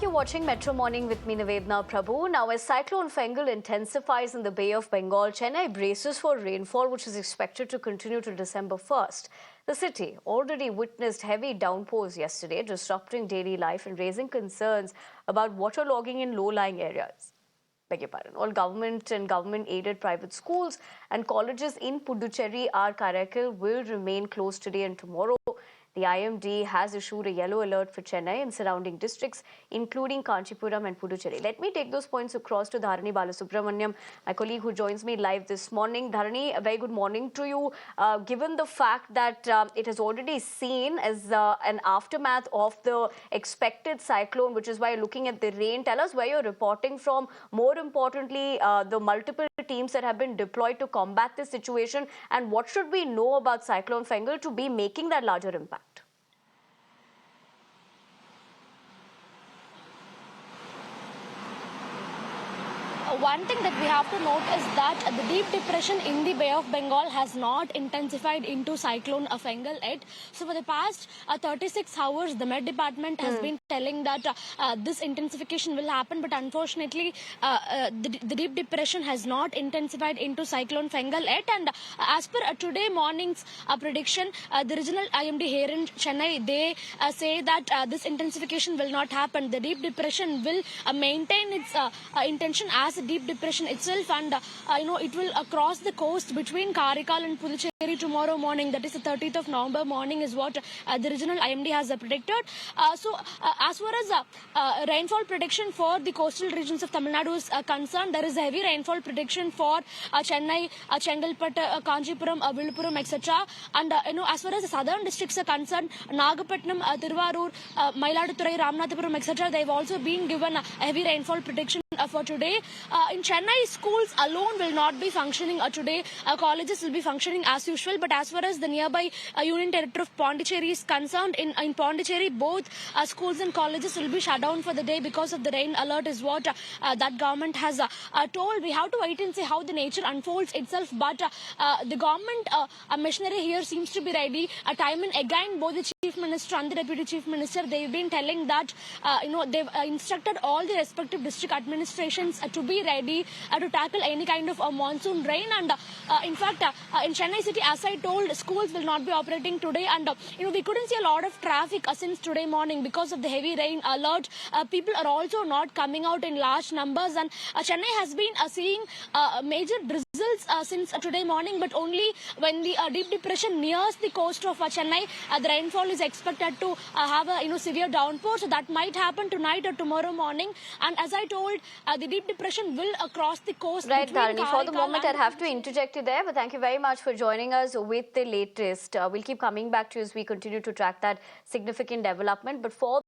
You're watching Metro Morning with me, Nivedna Prabhu. Now, as Cyclone Fengal intensifies in the Bay of Bengal, Chennai braces for rainfall, which is expected to continue till December 1st. The city already witnessed heavy downpours yesterday, disrupting daily life and raising concerns about waterlogging in low-lying areas. Beg your pardon. All government and government-aided private schools and colleges in Puducherry, R. Karaikal will remain closed today and tomorrow. The IMD has issued a yellow alert for Chennai and surrounding districts, including Kanchipuram and Puducherry. Let me take those points across to Dharani Balasubramaniam, my colleague who joins me live this morning. Dharani, a very good morning to you. Given the fact that it has already seen as an aftermath of the expected cyclone, which is why you're looking at the rain, tell us where you're reporting from. More importantly, the multiple teams that have been deployed to combat this situation, and what should we know about Cyclone Fengal to be making that larger impact? One thing that we have to note is that the deep depression in the Bay of Bengal has not intensified into Cyclone Fengal yet. So for the past 36 hours, the Met Department has been telling that this intensification will happen, but unfortunately, the deep depression has not intensified into Cyclone Fengal yet. And as per today morning's prediction, the regional IMD here in Chennai, they say that this intensification will not happen. The deep depression will maintain its intention as a deep depression itself, and it will cross the coast between Karaikal and Puducherry tomorrow morning. That is the 30th of November morning is what the regional IMD has predicted. So as far as rainfall prediction for the coastal regions of Tamil Nadu is concerned, there is a heavy rainfall prediction for Chennai, Chengalpattu, Kanchipuram, Villupuram, etc. And as far as the southern districts are concerned, Nagapattinam, Thiruvarur, Mayiladuthurai, Ramanathapuram, etc. They have also been given a heavy rainfall prediction for today. In Chennai, schools alone will not be functioning today. Colleges will be functioning as usual. But as far as the nearby Union Territory of Pondicherry is concerned, in Pondicherry, both schools and colleges will be shut down for the day because of the rain alert is what that government has told. We have to wait and see how the nature unfolds itself. But the government machinery here seems to be ready. Time and again, both the Chief Minister and the Deputy Chief Minister, they've been telling that, they've instructed all the respective district administrations to be ready to tackle any kind of monsoon rain. And in fact, in Chennai city, as I told, schools will not be operating today. And we couldn't see a lot of traffic since today morning because of the heavy rain alert. People are also not coming out in large numbers, and Chennai has been seeing major drizzles since today morning, but only when the deep depression nears the coast of Chennai, the rainfall is expected to have a severe downpour. So that might happen tonight or tomorrow morning. And as I told, the deep depression will cross the coast. Right, Dharani. For the moment, I'd have to interject you there, but thank you very much for joining us with the latest. We'll keep coming back to you as we continue to track that significant development. But for